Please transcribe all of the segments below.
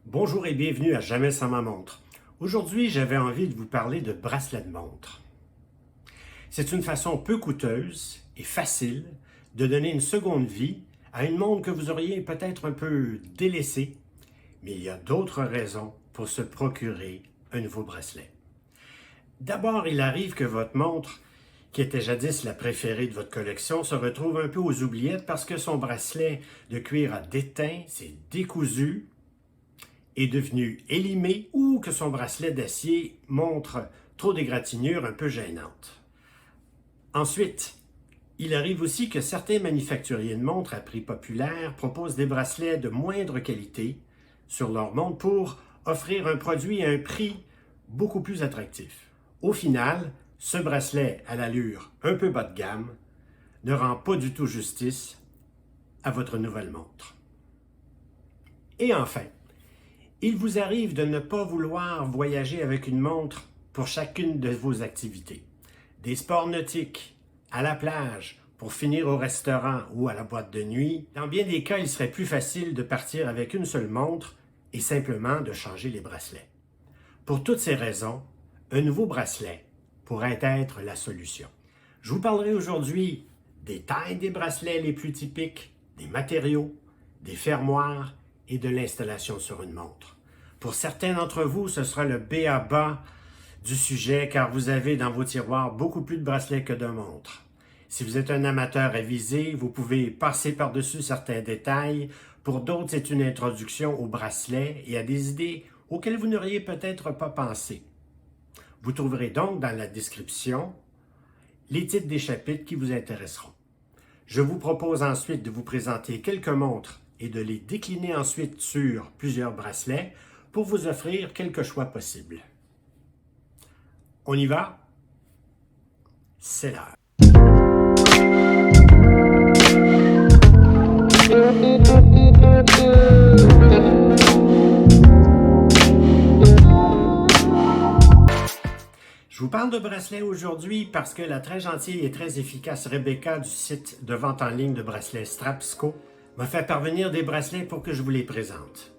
Bonjour et bienvenue à Jamais sans ma montre. Aujourd'hui, j'avais envie de vous parler de bracelet de montre. C'est une façon peu coûteuse et facile de donner une seconde vie à une montre que vous auriez peut-être un peu délaissée, mais il y a d'autres raisons pour se procurer un nouveau bracelet. D'abord, il arrive que votre montre, qui était jadis la préférée de votre collection, se retrouve un peu aux oubliettes parce que son bracelet de cuir a déteint, s'est décousu, est devenu élimé ou que son bracelet d'acier montre trop d'égratignures un peu gênantes. Ensuite, il arrive aussi que certains manufacturiers de montres à prix populaire proposent des bracelets de moindre qualité sur leur montre pour offrir un produit à un prix beaucoup plus attractif. Au final, ce bracelet à l'allure un peu bas de gamme ne rend pas du tout justice à votre nouvelle montre. Et enfin, il vous arrive de ne pas vouloir voyager avec une montre pour chacune de vos activités. Des sports nautiques, à la plage, pour finir au restaurant ou à la boîte de nuit. Dans bien des cas, il serait plus facile de partir avec une seule montre et simplement de changer les bracelets. Pour toutes ces raisons, un nouveau bracelet pourrait être la solution. Je vous parlerai aujourd'hui des tailles des bracelets les plus typiques, des matériaux, des fermoirs et de l'installation sur une montre. Pour certains d'entre vous, ce sera le b.a.-ba du sujet car vous avez dans vos tiroirs beaucoup plus de bracelets que de montres. Si vous êtes un amateur avisé, vous pouvez passer par-dessus certains détails. Pour d'autres, c'est une introduction aux bracelets et à des idées auxquelles vous n'auriez peut-être pas pensé. Vous trouverez donc dans la description les titres des chapitres qui vous intéresseront. Je vous propose ensuite de vous présenter quelques montres et de les décliner ensuite sur plusieurs bracelets pour vous offrir quelques choix possibles. On y va? C'est l'heure. Je vous parle de bracelets aujourd'hui parce que la très gentille et très efficace Rebecca du site de vente en ligne de bracelets Strapsco m'a fait parvenir des bracelets pour que je vous les présente.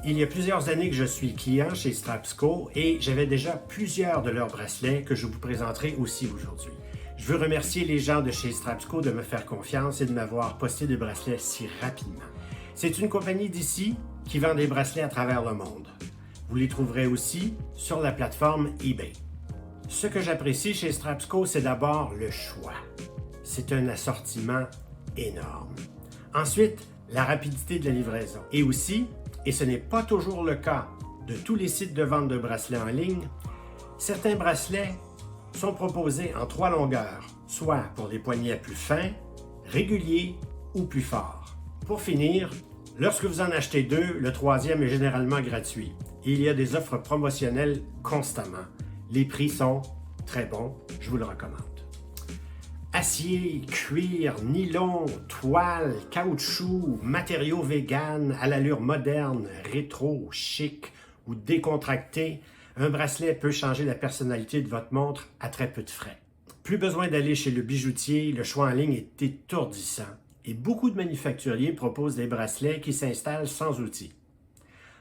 Il y a plusieurs années que je suis client chez Strapsco et j'avais déjà plusieurs de leurs bracelets que je vous présenterai aussi aujourd'hui. Je veux remercier les gens de chez Strapsco de me faire confiance et de m'avoir posté des bracelets si rapidement. C'est une compagnie d'ici qui vend des bracelets à travers le monde. Vous les trouverez aussi sur la plateforme eBay. Ce que j'apprécie chez Strapsco, c'est d'abord le choix. C'est un assortiment énorme. Ensuite, la rapidité de la livraison. Et aussi, et ce n'est pas toujours le cas de tous les sites de vente de bracelets en ligne, certains bracelets sont proposés en 3 longueurs, soit pour des poignets plus fins, réguliers ou plus forts. Pour finir, lorsque vous en achetez 2, le 3e est généralement gratuit. Et il y a des offres promotionnelles constamment. Les prix sont très bons, je vous le recommande. Acier, cuir, nylon, toile, caoutchouc, matériaux véganes à l'allure moderne, rétro, chic ou décontracté, un bracelet peut changer la personnalité de votre montre à très peu de frais. Plus besoin d'aller chez le bijoutier, le choix en ligne est étourdissant et beaucoup de manufacturiers proposent des bracelets qui s'installent sans outils.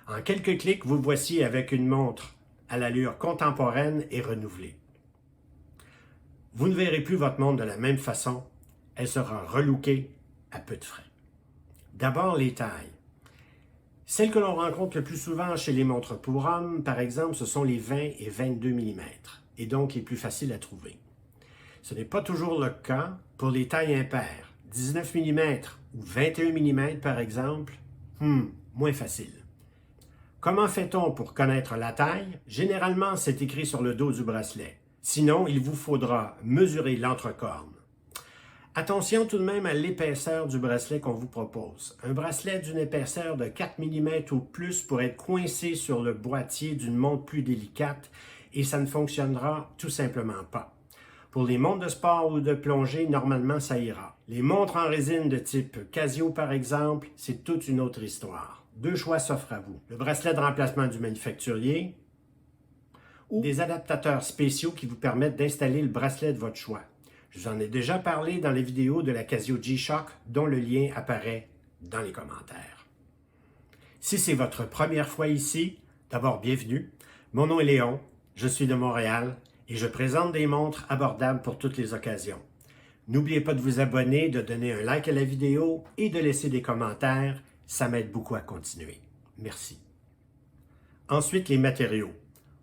En quelques clics, vous voici avec une montre à l'allure contemporaine et renouvelée. Vous ne verrez plus votre montre de la même façon, elle sera relookée à peu de frais. D'abord, les tailles. Celles que l'on rencontre le plus souvent chez les montres pour hommes, par exemple, ce sont les 20 et 22 mm, et donc les plus faciles à trouver. Ce n'est pas toujours le cas pour les tailles impaires, 19 mm ou 21 mm par exemple, moins facile. Comment fait-on pour connaître la taille? Généralement, c'est écrit sur le dos du bracelet. Sinon, il vous faudra mesurer l'entrecorne. Attention tout de même à l'épaisseur du bracelet qu'on vous propose. Un bracelet d'une épaisseur de 4 mm ou plus pourrait être coincé sur le boîtier d'une montre plus délicate et ça ne fonctionnera tout simplement pas. Pour les montres de sport ou de plongée, normalement ça ira. Les montres en résine de type Casio par exemple, c'est toute une autre histoire. 2 choix s'offrent à vous. Le bracelet de remplacement du manufacturier ou des adaptateurs spéciaux qui vous permettent d'installer le bracelet de votre choix. Je vous en ai déjà parlé dans les vidéos de la Casio G-Shock dont le lien apparaît dans les commentaires. Si c'est votre première fois ici, d'abord bienvenue. Mon nom est Léon, je suis de Montréal et je présente des montres abordables pour toutes les occasions. N'oubliez pas de vous abonner, de donner un like à la vidéo et de laisser des commentaires, ça m'aide beaucoup à continuer. Merci. Ensuite, les matériaux.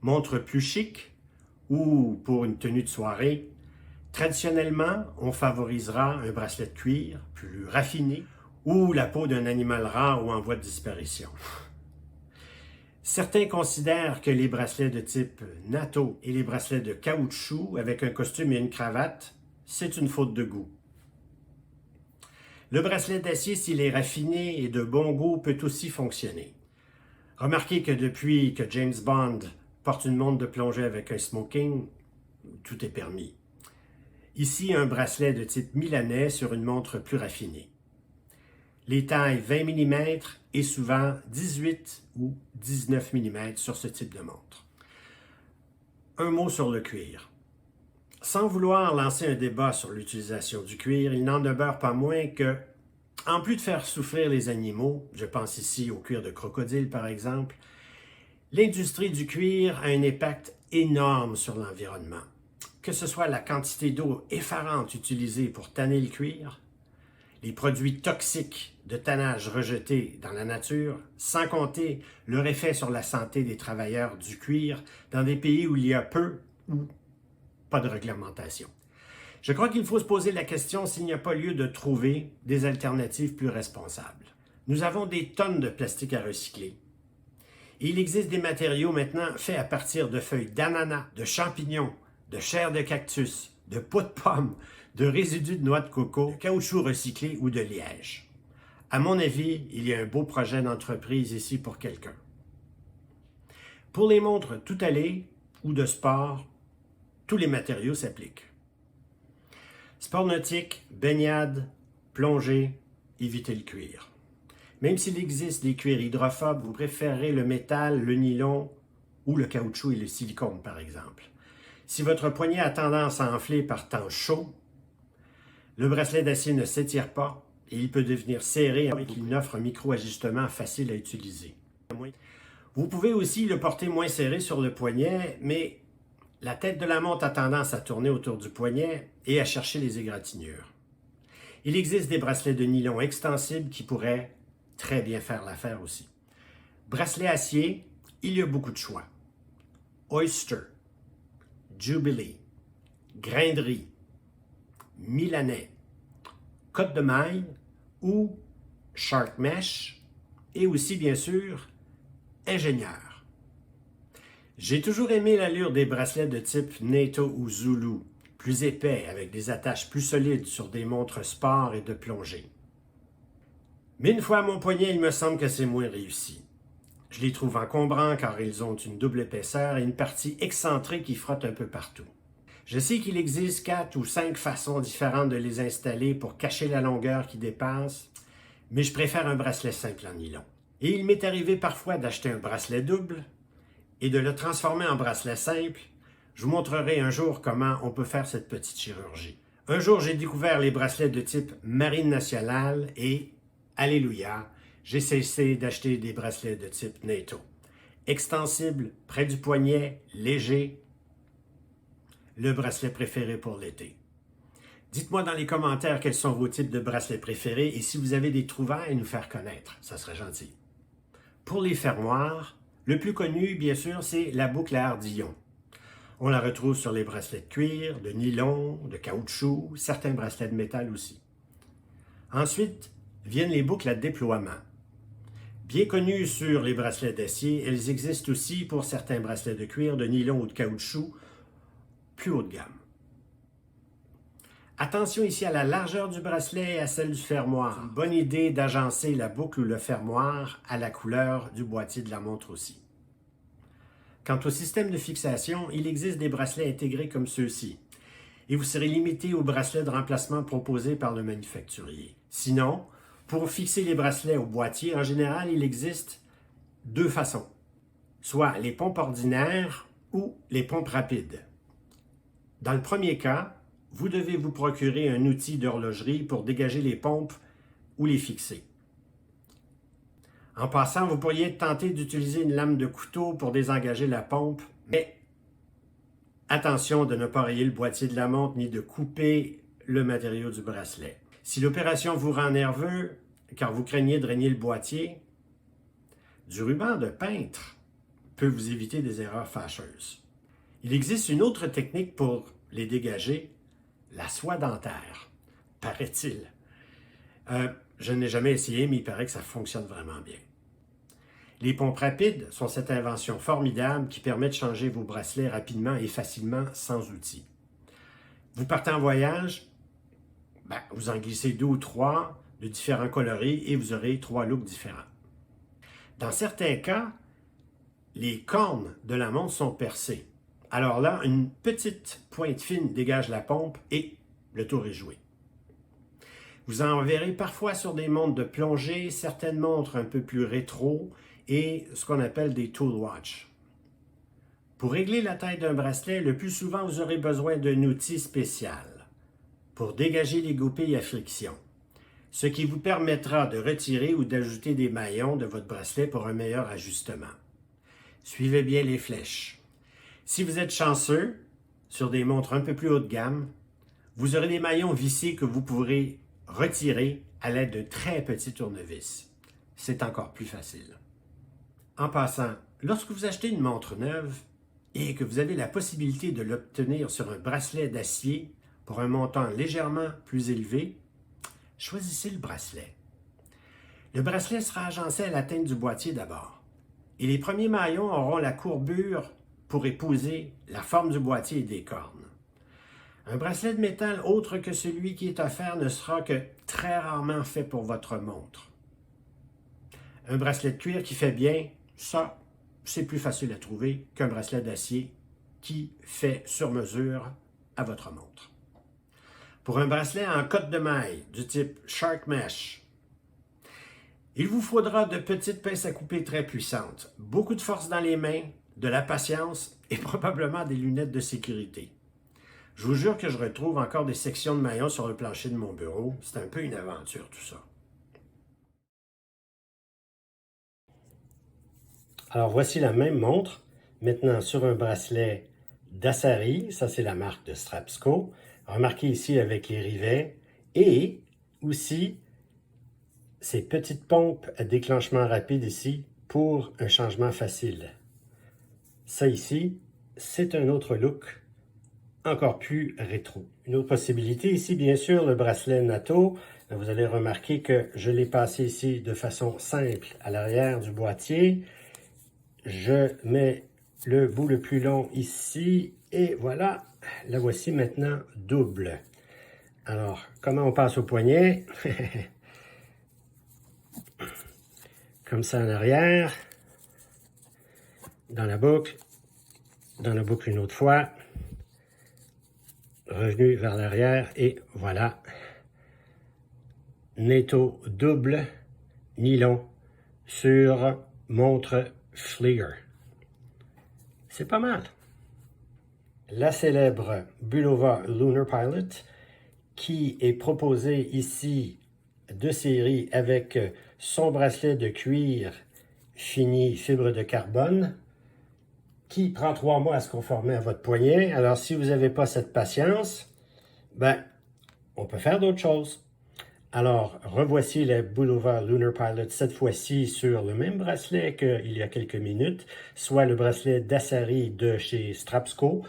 Montre plus chic ou pour une tenue de soirée. Traditionnellement, on favorisera un bracelet de cuir plus raffiné ou la peau d'un animal rare ou en voie de disparition. Certains considèrent que les bracelets de type natto et les bracelets de caoutchouc avec un costume et une cravate, c'est une faute de goût. Le bracelet d'acier, s'il est raffiné et de bon goût, peut aussi fonctionner. Remarquez que depuis que James Bond porte une montre de plongée avec un smoking, tout est permis. Ici, un bracelet de type milanais sur une montre plus raffinée. Les tailles 20 mm et souvent 18 ou 19 mm sur ce type de montre. Un mot sur le cuir. Sans vouloir lancer un débat sur l'utilisation du cuir, il n'en demeure pas moins que, en plus de faire souffrir les animaux, je pense ici au cuir de crocodile par exemple, l'industrie du cuir a un impact énorme sur l'environnement. Que ce soit la quantité d'eau effarante utilisée pour tanner le cuir, les produits toxiques de tannage rejetés dans la nature, sans compter leur effet sur la santé des travailleurs du cuir dans des pays où il y a peu ou pas de réglementation. Je crois qu'il faut se poser la question s'il n'y a pas lieu de trouver des alternatives plus responsables. Nous avons des tonnes de plastique à recycler. Et il existe des matériaux maintenant faits à partir de feuilles d'ananas, de champignons, de chair de cactus, de peau de pomme, de résidus de noix de coco, de caoutchouc recyclé ou de liège. À mon avis, il y a un beau projet d'entreprise ici pour quelqu'un. Pour les montres tout allées ou de sport, tous les matériaux s'appliquent. Sport nautique, baignade, plongée, évitez le cuir. Même s'il existe des cuirs hydrophobes, vous préférez le métal, le nylon ou le caoutchouc et le silicone par exemple. Si votre poignet a tendance à enfler par temps chaud, le bracelet d'acier ne s'étire pas et il peut devenir serré avec une offre micro-ajustement facile à utiliser. Vous pouvez aussi le porter moins serré sur le poignet, mais la tête de la montre a tendance à tourner autour du poignet et à chercher les égratignures. Il existe des bracelets de nylon extensibles qui pourraient très bien faire l'affaire aussi. Bracelet acier, il y a beaucoup de choix. Oyster, Jubilee, grain de riz, milanais, côte de maille ou shark mesh et aussi bien sûr ingénieur. J'ai toujours aimé l'allure des bracelets de type NATO ou Zulu, plus épais avec des attaches plus solides sur des montres sport et de plongée. Mais une fois à mon poignet, il me semble que c'est moins réussi. Je les trouve encombrants car ils ont une double épaisseur et une partie excentrée qui frotte un peu partout. Je sais qu'il existe 4 ou 5 façons différentes de les installer pour cacher la longueur qui dépasse, mais je préfère un bracelet simple en nylon. Et il m'est arrivé parfois d'acheter un bracelet double et de le transformer en bracelet simple. Je vous montrerai un jour comment on peut faire cette petite chirurgie. Un jour, j'ai découvert les bracelets de type Marine nationale et, alléluia, j'ai cessé d'acheter des bracelets de type NATO. Extensible, près du poignet, léger, le bracelet préféré pour l'été. Dites-moi dans les commentaires quels sont vos types de bracelets préférés et si vous avez des trouvailles à nous faire connaître, ça serait gentil. Pour les fermoirs, le plus connu, bien sûr, c'est la boucle à ardillon. On la retrouve sur les bracelets de cuir, de nylon, de caoutchouc, certains bracelets de métal aussi. Ensuite, viennent les boucles à déploiement. Bien connues sur les bracelets d'acier, elles existent aussi pour certains bracelets de cuir, de nylon ou de caoutchouc, plus haut de gamme. Attention ici à la largeur du bracelet et à celle du fermoir. C'est une bonne idée d'agencer la boucle ou le fermoir à la couleur du boîtier de la montre aussi. Quant au système de fixation, il existe des bracelets intégrés comme ceux-ci. Et vous serez limité aux bracelets de remplacement proposés par le manufacturier. Sinon, pour fixer les bracelets au boîtier, en général, il existe 2 façons. Soit les pompes ordinaires ou les pompes rapides. Dans le premier cas, vous devez vous procurer un outil d'horlogerie pour dégager les pompes ou les fixer. En passant, vous pourriez tenter d'utiliser une lame de couteau pour désengager la pompe, mais attention de ne pas rayer le boîtier de la montre ni de couper le matériau du bracelet. Si l'opération vous rend nerveux, car vous craignez de régner le boîtier, du ruban de peintre peut vous éviter des erreurs fâcheuses. Il existe une autre technique pour les dégager, la soie dentaire, paraît-il. Je n'ai jamais essayé, mais il paraît que ça fonctionne vraiment bien. Les pompes rapides sont cette invention formidable qui permet de changer vos bracelets rapidement et facilement sans outils. Vous partez en voyage, vous en glissez 2 ou 3 de différents coloris et vous aurez 3 looks différents. Dans certains cas, les cornes de la montre sont percées. Alors là, une petite pointe fine dégage la pompe et le tour est joué. Vous en verrez parfois sur des montres de plongée, certaines montres un peu plus rétro et ce qu'on appelle des tool watch. Pour régler la taille d'un bracelet, le plus souvent vous aurez besoin d'un outil spécial pour dégager les goupilles à friction, ce qui vous permettra de retirer ou d'ajouter des maillons de votre bracelet pour un meilleur ajustement. Suivez bien les flèches. Si vous êtes chanceux, sur des montres un peu plus haut de gamme, vous aurez des maillons vissés que vous pourrez retirer à l'aide d'un très petit tournevis. C'est encore plus facile. En passant, lorsque vous achetez une montre neuve et que vous avez la possibilité de l'obtenir sur un bracelet d'acier pour un montant légèrement plus élevé, choisissez le bracelet. Le bracelet sera agencé à la teinte du boîtier d'abord, et les premiers maillons auront la courbure pour épouser la forme du boîtier et des cornes. Un bracelet de métal autre que celui qui est offert ne sera que très rarement fait pour votre montre. Un bracelet de cuir qui fait bien, ça, c'est plus facile à trouver qu'un bracelet d'acier qui fait sur mesure à votre montre. Pour un bracelet en cotte de maille du type Shark Mesh, il vous faudra de petites pinces à couper très puissantes, beaucoup de force dans les mains, de la patience et probablement des lunettes de sécurité. Je vous jure que je retrouve encore des sections de maillons sur le plancher de mon bureau. C'est un peu une aventure tout ça. Alors voici la même montre, maintenant sur un bracelet d'Asari, ça c'est la marque de Strapsco. Remarquez ici avec les rivets et aussi ces petites pompes à déclenchement rapide ici pour un changement facile. Ça ici, c'est un autre look encore plus rétro. Une autre possibilité ici, bien sûr, le bracelet NATO. Vous allez remarquer que je l'ai passé ici de façon simple à l'arrière du boîtier. Je mets le bout le plus long ici et voilà, la voici maintenant double. Alors, comment on passe au poignet? Comme ça en arrière, dans la boucle une autre fois, revenu vers l'arrière et voilà, netto double nylon sur montre Flieger. C'est pas mal. La célèbre Bulova Lunar Pilot qui est proposée ici de série avec son bracelet de cuir fini fibre de carbone qui prend 3 mois à se conformer à votre poignet. Alors si vous n'avez pas cette patience, on peut faire d'autres choses. Alors, revoici la Bulova Lunar Pilot, cette fois-ci sur le même bracelet qu'il y a quelques minutes, soit le bracelet d'Asari de chez Strapsco,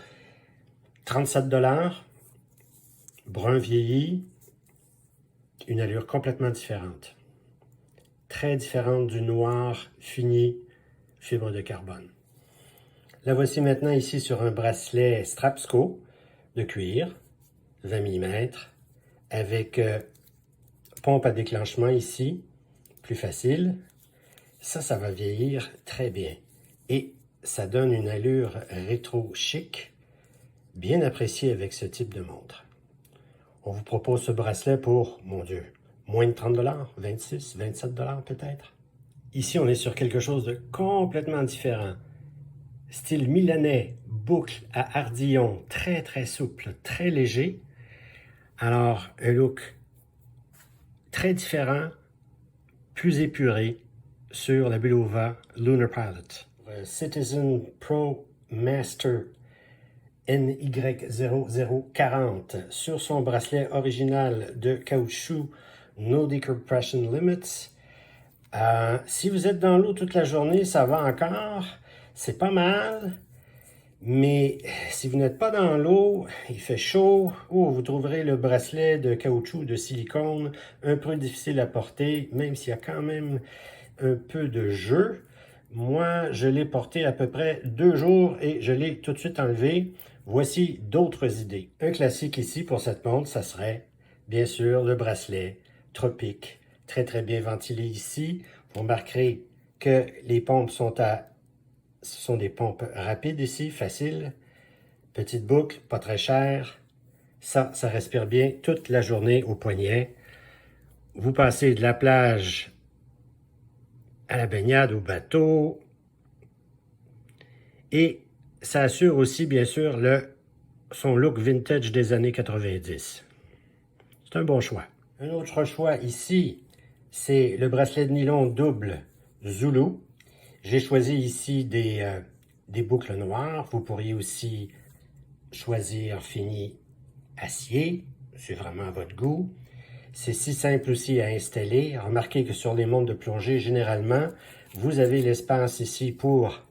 37 $, brun vieilli, une allure complètement différente. Très différente du noir fini fibre de carbone. La voici maintenant ici sur un bracelet Strapsco de cuir, 20 mm, avec pompe à déclenchement ici, plus facile. Ça va vieillir très bien. Et ça donne une allure rétro chic, bien appréciée avec ce type de montre. On vous propose ce bracelet pour, mon Dieu, moins de 30 $, 26, 27 $ peut-être. Ici, on est sur quelque chose de complètement différent. Style milanais, boucle à ardillon, très très souple, très léger. Alors, un look très différent, plus épuré, sur la Bulova Lunar Pilot. Citizen Pro Master NY0040 sur son bracelet original de caoutchouc No Decompression Limits. Si vous êtes dans l'eau toute la journée, ça va encore. C'est pas mal. Mais si vous n'êtes pas dans l'eau, il fait chaud, vous trouverez le bracelet de caoutchouc de silicone un peu difficile à porter, même s'il y a quand même un peu de jeu. Moi, je l'ai porté à peu près 2 jours et je l'ai tout de suite enlevé. Voici d'autres idées. Un classique ici pour cette montre, ça serait bien sûr le bracelet Tropic, très très bien ventilé ici. Vous remarquerez que les pompes ce sont des pompes rapides ici, faciles. Petite boucle, pas très cher. Ça respire bien toute la journée au poignet. Vous passez de la plage à la baignade, au bateau. Et ça assure aussi, bien sûr, son look vintage des années 90. C'est un bon choix. Un autre choix ici, c'est le bracelet de nylon double Zulu. J'ai choisi ici des boucles noires. Vous pourriez aussi choisir fini acier. C'est vraiment à votre goût. C'est si simple aussi à installer. Remarquez que sur les montres de plongée, généralement, vous avez l'espace ici pour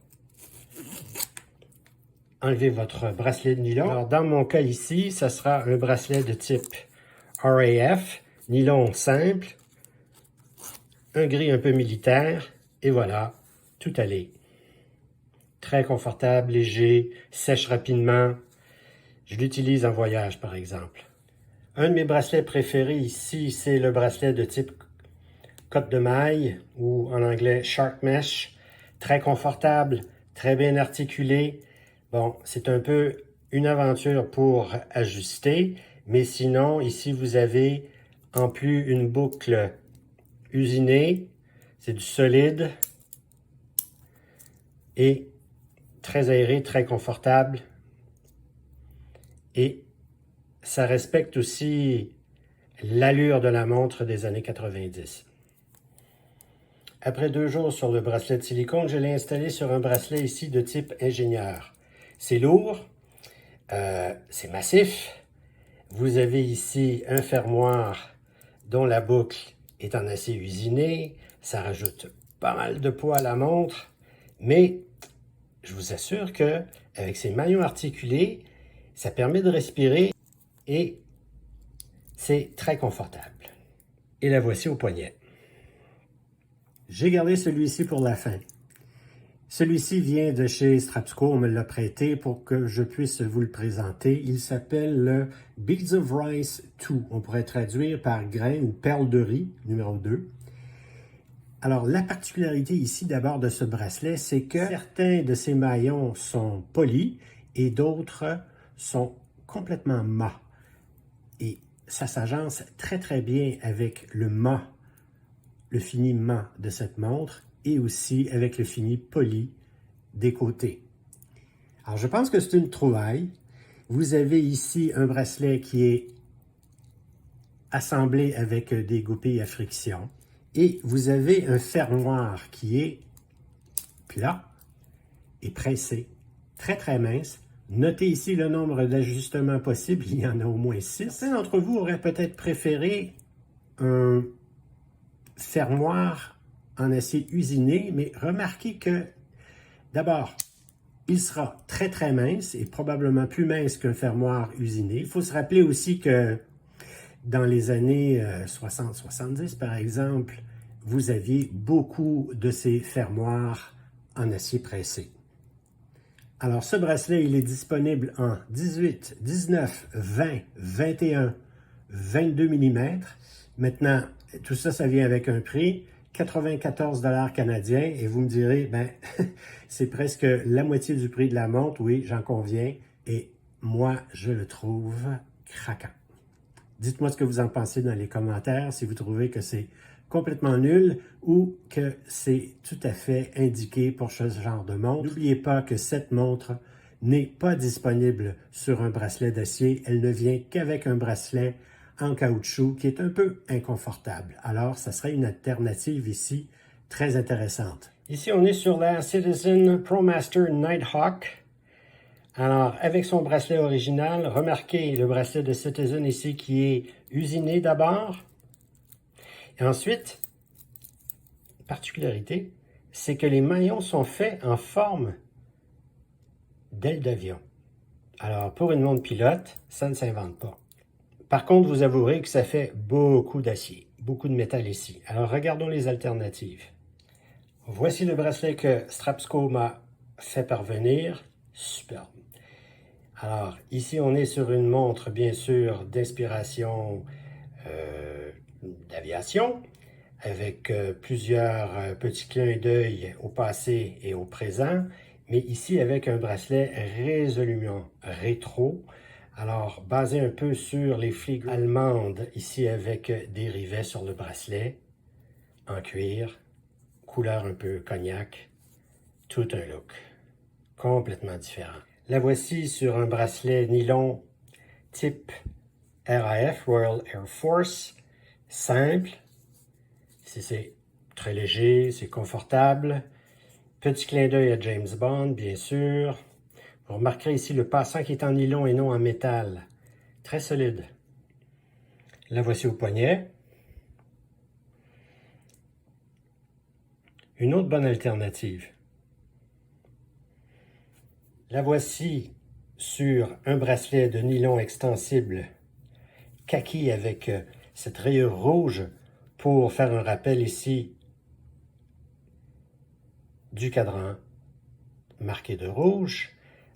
enlever votre bracelet de nylon. Alors, dans mon cas ici, ça sera un bracelet de type RAF, nylon simple, un gris un peu militaire, et voilà, tout allé. Très confortable, léger, sèche rapidement. Je l'utilise en voyage, par exemple. Un de mes bracelets préférés ici, c'est le bracelet de type cotte de maille, ou en anglais shark mesh. Très confortable, très bien articulé. Bon, c'est un peu une aventure pour ajuster, mais sinon, ici, vous avez en plus une boucle usinée. C'est du solide et très aéré, très confortable. Et ça respecte aussi l'allure de la montre des années 90. Après 2 jours sur le bracelet de silicone, je l'ai installé sur un bracelet ici de type ingénieur. C'est lourd, c'est massif. Vous avez ici un fermoir dont la boucle est en acier usiné. Ça rajoute pas mal de poids à la montre, mais je vous assure que avec ces maillons articulés, ça permet de respirer et c'est très confortable. Et la voici au poignet. J'ai gardé celui-ci pour la fin. Celui-ci vient de chez Strapsco, on me l'a prêté pour que je puisse vous le présenter. Il s'appelle le Beads of Rice 2. On pourrait traduire par grain ou perle de riz, numéro 2. Alors, la particularité ici d'abord de ce bracelet, c'est que certains de ces maillons sont polis et d'autres sont complètement mat. Et ça s'agence très très bien avec le mat, le fini mat de cette montre et aussi avec le fini poli des côtés. Alors, je pense que c'est une trouvaille. Vous avez ici un bracelet qui est assemblé avec des goupilles à friction et vous avez un fermoir qui est plat et pressé, très très mince. Notez ici le nombre d'ajustements possibles, il y en a au moins 6. Certains d'entre vous auraient peut-être préféré un fermoir en acier usiné, mais remarquez que, d'abord, il sera très très mince et probablement plus mince qu'un fermoir usiné. Il faut se rappeler aussi que dans les années 60-70, par exemple, vous aviez beaucoup de ces fermoirs en acier pressé. Alors, ce bracelet, il est disponible en 18, 19, 20, 21, 22 mm. Maintenant, tout ça, ça vient avec un prix, 94 $ canadiens, et vous me direz, ben, c'est presque la moitié du prix de la montre, oui, j'en conviens, et moi, je le trouve craquant. Dites-moi ce que vous en pensez dans les commentaires, si vous trouvez que c'est complètement nul ou que c'est tout à fait indiqué pour ce genre de montre. N'oubliez pas que cette montre n'est pas disponible sur un bracelet d'acier, elle ne vient qu'avec un bracelet en caoutchouc qui est un peu inconfortable. Alors, ça serait une alternative ici très intéressante. Ici, on est sur la Citizen ProMaster Nighthawk. Alors, avec son bracelet original, remarquez le bracelet de Citizen ici qui est usiné d'abord. Et ensuite, particularité, c'est que les maillons sont faits en forme d'aile d'avion. Alors, pour une montre pilote, ça ne s'invente pas. Par contre, vous avouerez que ça fait beaucoup d'acier, beaucoup de métal ici. Alors, regardons les alternatives. Voici le bracelet que Strapsco m'a fait parvenir. Superbe. Alors, ici, on est sur une montre, bien sûr, d'inspiration d'aviation, avec plusieurs petits clins d'œil au passé et au présent, mais ici avec un bracelet résolument rétro, alors basé un peu sur les fligures allemandes, ici avec des rivets sur le bracelet, en cuir, couleur un peu cognac, tout un look, complètement différent. La voici sur un bracelet nylon type RAF, Royal Air Force, simple. Ici, c'est très léger, c'est confortable. Petit clin d'œil à James Bond, bien sûr. Vous remarquerez ici le passant qui est en nylon et non en métal. Très solide. La voici au poignet. Une autre bonne alternative. La voici sur un bracelet de nylon extensible kaki avec cette rayure rouge pour faire un rappel ici du cadran marqué de rouge.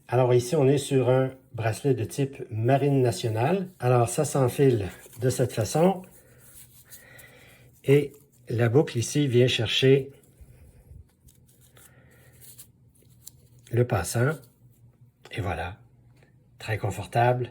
Alors ici, on est sur un bracelet de type Marine nationale. Alors ça s'enfile de cette façon. Et la boucle ici vient chercher le passant. Et voilà, très confortable,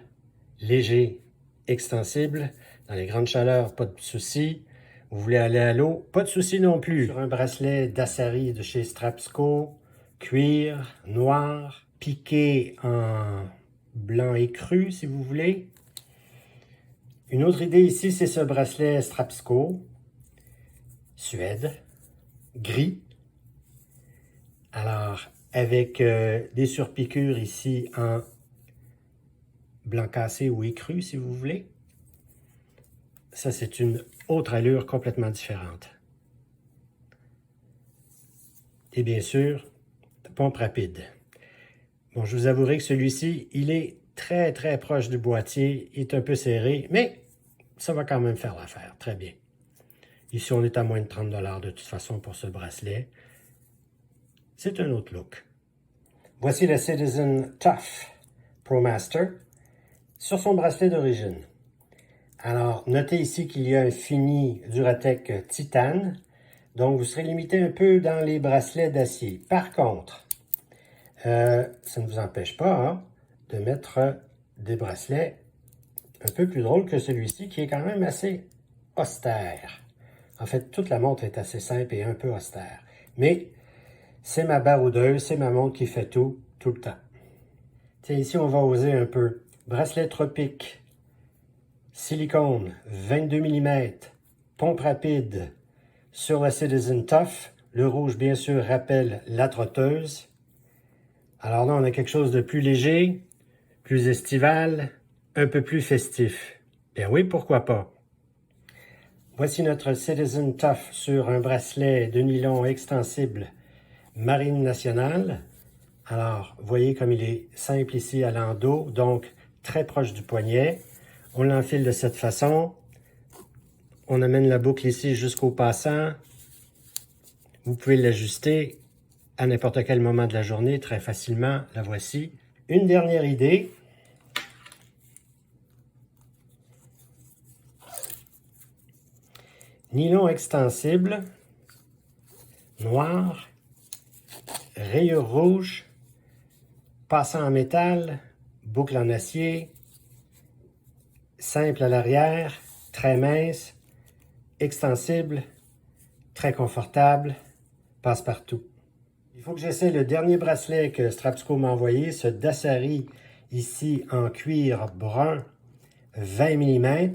léger, extensible. Dans les grandes chaleurs, pas de souci. Vous voulez aller à l'eau, pas de souci non plus. Sur un bracelet d'Assari de chez Strapsco, cuir, noir, piqué en blanc écru, si vous voulez. Une autre idée ici, c'est ce bracelet Strapsco, Suède, gris. Alors, avec des surpiqûres ici en blanc cassé ou écru, si vous voulez. Ça, c'est une autre allure complètement différente. Et bien sûr, pompe rapide. Bon, je vous avouerai que celui-ci, il est très, très proche du boîtier. Il est un peu serré, mais ça va quand même faire l'affaire. Très bien. Ici, on est à moins de 30 $ de toute façon pour ce bracelet. C'est un autre look. Voici la Citizen Tough ProMaster sur son bracelet d'origine. Alors, notez ici qu'il y a un fini Duratec titane, donc vous serez limité un peu dans les bracelets d'acier. Par contre, ça ne vous empêche pas de mettre des bracelets un peu plus drôles que celui-ci, qui est quand même assez austère. En fait, toute la montre est assez simple et un peu austère. Mais c'est ma baroudeuse, c'est ma montre qui fait tout le temps. Tiens, ici, on va oser un peu. Bracelet tropique, silicone, 22 mm, pompe rapide sur la Citizen Tough. Le rouge, bien sûr, rappelle la trotteuse. Alors là, on a quelque chose de plus léger, plus estival, un peu plus festif. Bien oui, pourquoi pas. Voici notre Citizen Tough sur un bracelet de nylon extensible Marine nationale. Alors, voyez comme il est simple ici à l'endos, donc très proche du poignet. On l'enfile de cette façon. On amène la boucle ici jusqu'au passant. Vous pouvez l'ajuster à n'importe quel moment de la journée très facilement. La voici. Une dernière idée. Nylon extensible, noir, rayures rouges, passant en métal, boucle en acier, simple à l'arrière, très mince, extensible, très confortable, passe partout. Il faut que j'essaie le dernier bracelet que Strapsco m'a envoyé, ce Dassari ici en cuir brun 20 mm.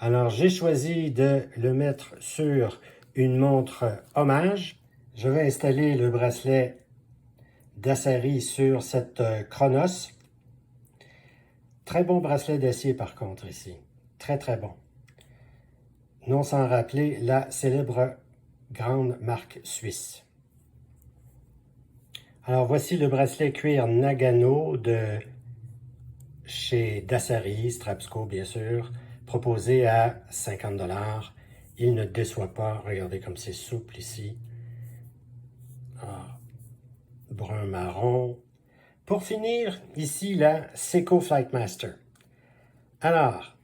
Alors j'ai choisi de le mettre sur une montre hommage. Je vais installer le bracelet d'Asari sur cette Chronos. Très bon bracelet d'acier par contre ici. Très très bon. Non sans rappeler la célèbre grande marque suisse. Alors voici le bracelet cuir Nagano de chez Dassaри, Strapsco bien sûr, proposé à 50 $. Il ne déçoit pas, regardez comme c'est souple ici. Ah, brun marron. Pour finir, ici la Seiko Flightmaster. Alors,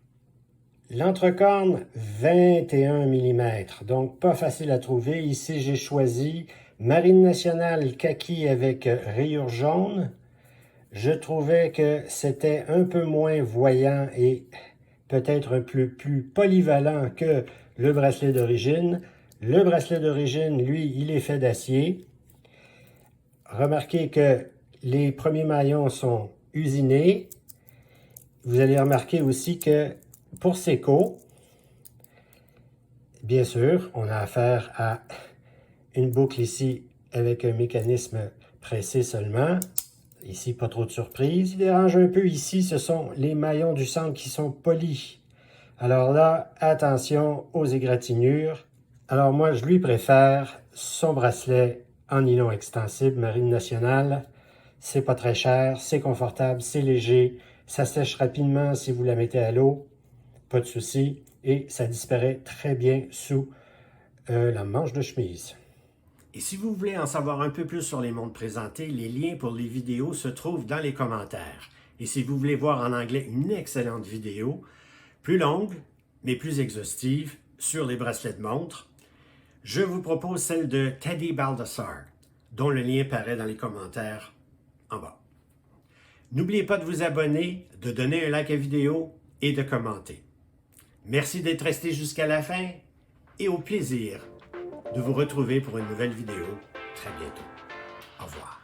l'entrecorne 21 mm, donc pas facile à trouver. Ici j'ai choisi Marine nationale kaki avec rayures jaunes. Je trouvais que c'était un peu moins voyant et peut-être un peu plus polyvalent que le bracelet d'origine. Le bracelet d'origine, lui, il est fait d'acier. Remarquez que les premiers maillons sont usinés. Vous allez remarquer aussi que pour Seiko, bien sûr, on a affaire à une boucle ici avec un mécanisme pressé seulement. Ici, pas trop de surprise. Ce qui dérange un peu ici, ce sont les maillons du centre qui sont polis. Alors là, attention aux égratignures. Alors moi, je lui préfère son bracelet en nylon extensible Marine nationale. C'est pas très cher, c'est confortable, c'est léger. Ça sèche rapidement si vous la mettez à l'eau. Pas de souci. Et ça disparaît très bien sous la manche de chemise. Et si vous voulez en savoir un peu plus sur les montres présentées, les liens pour les vidéos se trouvent dans les commentaires. Et si vous voulez voir en anglais une excellente vidéo, plus longue, mais plus exhaustive, sur les bracelets de montre, je vous propose celle de Teddy Baldassar, dont le lien paraît dans les commentaires en bas. N'oubliez pas de vous abonner, de donner un like à la vidéo et de commenter. Merci d'être resté jusqu'à la fin et au plaisir de vous retrouver pour une nouvelle vidéo très bientôt. Au revoir.